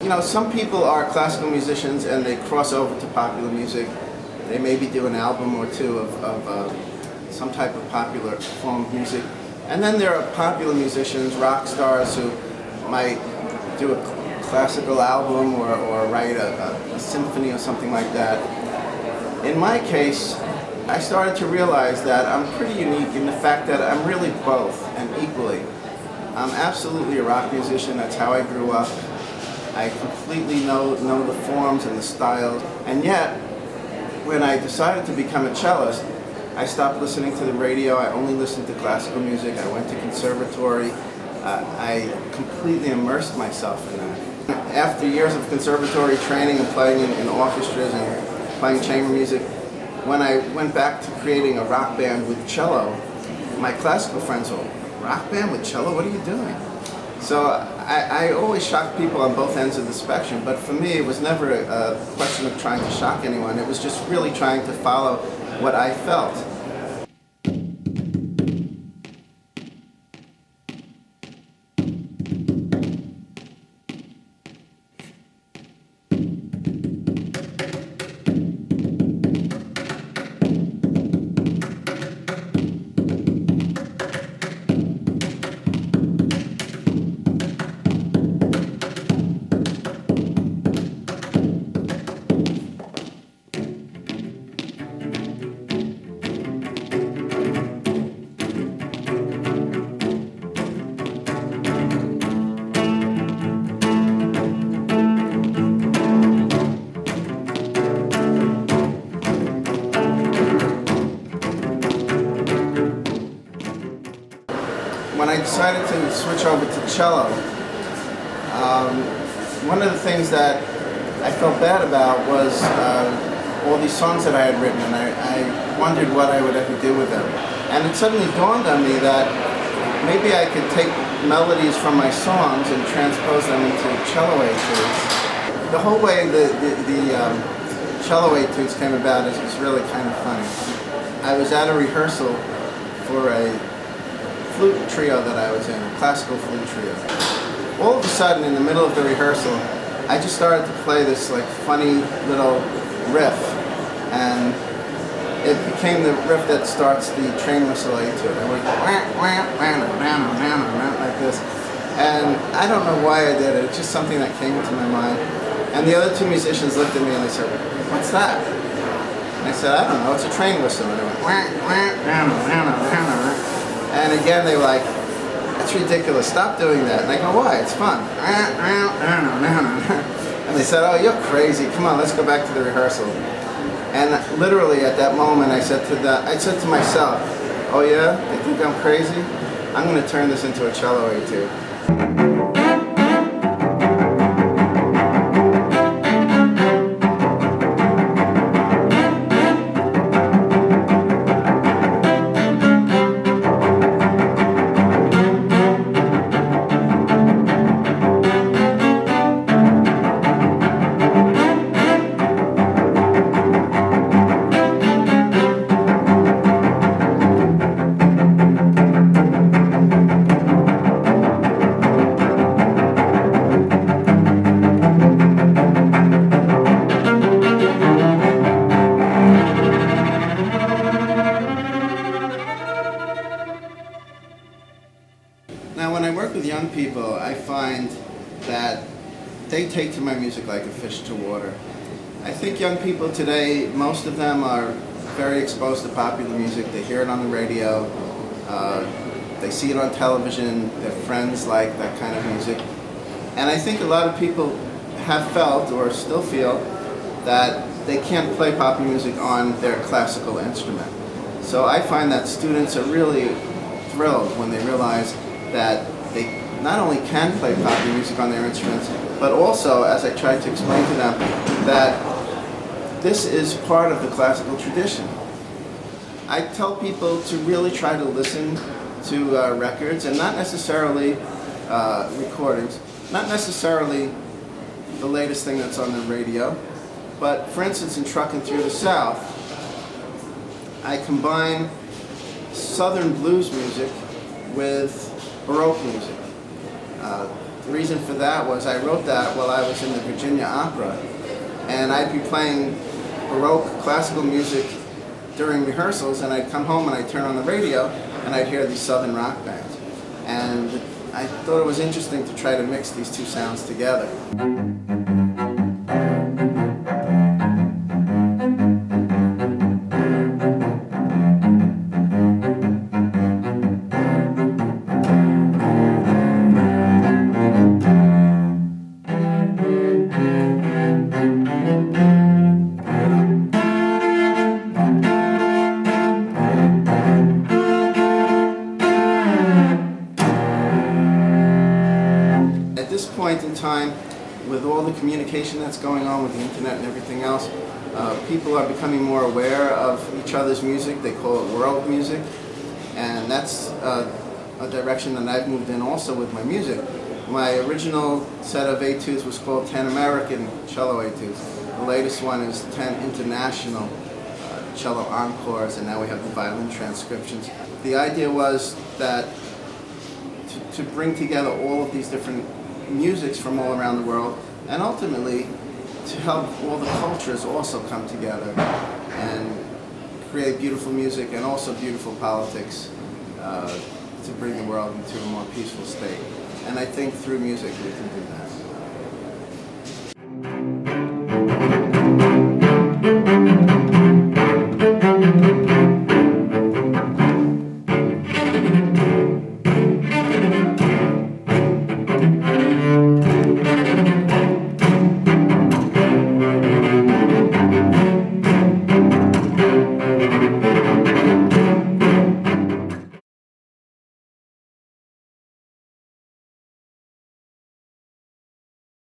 You know, some people are classical musicians and they cross over to popular music. They maybe do an album or two of some type of popular form of music. And then there are popular musicians, rock stars, who might do a classical album or write a symphony or something like that. In my case, I started to realize that I'm pretty unique in the fact that I'm really both and equally. I'm absolutely a rock musician. That's how I grew up. I completely know the forms and the styles, and yet when I decided to become a cellist, I stopped listening to the radio. I only listened to classical music. I went to conservatory. I completely immersed myself in that. After years of conservatory training and playing in orchestras and playing chamber music, when I went back to creating a rock band with cello, my classical friends were, rock band with cello? What are you doing? So I always shock people on both ends of the spectrum, but for me it was never a question of trying to shock anyone. It was just really trying to follow what I felt. When I decided to switch over to cello, one of the things that I felt bad about was all these songs that I had written, and I wondered what I would ever do with them. And it suddenly dawned on me that maybe I could take melodies from my songs and transpose them into cello etudes. The whole way the cello etudes came about is really kind of funny. I was at a rehearsal for a flute trio that I was in, a classical flute trio. All of a sudden, in the middle of the rehearsal, I just started to play this like funny little riff, and it became the riff that starts the train whistle etude. I went like this, and I don't know why I did it. It's just something that came into my mind. And the other two musicians looked at me and they said, "What's that?" And I said, "I don't know. It's a train whistle." And they went, and again, they were like, "That's ridiculous, stop doing that." And I go, "Why? It's fun." And they said, "Oh, you're crazy. Come on, let's go back to the rehearsal." And literally at that moment, I said to myself, "Oh yeah? They think I'm crazy? I'm going to turn this into a cello etude." Now, when I work with young people, I find that they take to my music like a fish to water. I think young people today, most of them are very exposed to popular music. They hear it on the radio, they see it on television, their friends like that kind of music. And I think a lot of people have felt, or still feel, that they can't play popular music on their classical instrument. So I find that students are really thrilled when they realize that they not only can play popular music on their instruments, but also, as I tried to explain to them, that this is part of the classical tradition. I tell people to really try to listen to records, and not necessarily recordings, not necessarily the latest thing that's on the radio, but for instance in Truckin' Through the South, I combine Southern blues music with Baroque music. The reason for that was I wrote that while I was in the Virginia Opera, and I'd be playing Baroque classical music during rehearsals, and I'd come home and I'd turn on the radio and I'd hear these Southern rock bands. And I thought it was interesting to try to mix these two sounds together. At this point in time, with all the communication that's going on with the internet and everything else, people are becoming more aware of each other's music. They call it world music, and that's a direction that I've moved in also with my music. My original set of etudes was called 10 American Cello Etudes. The latest one is 10 International Cello Encores, and now we have the violin transcriptions. The idea was that to bring together all of these different musics from all around the world, and ultimately to help all the cultures also come together and create beautiful music and also beautiful politics to bring the world into a more peaceful state. And I think through music we can do that.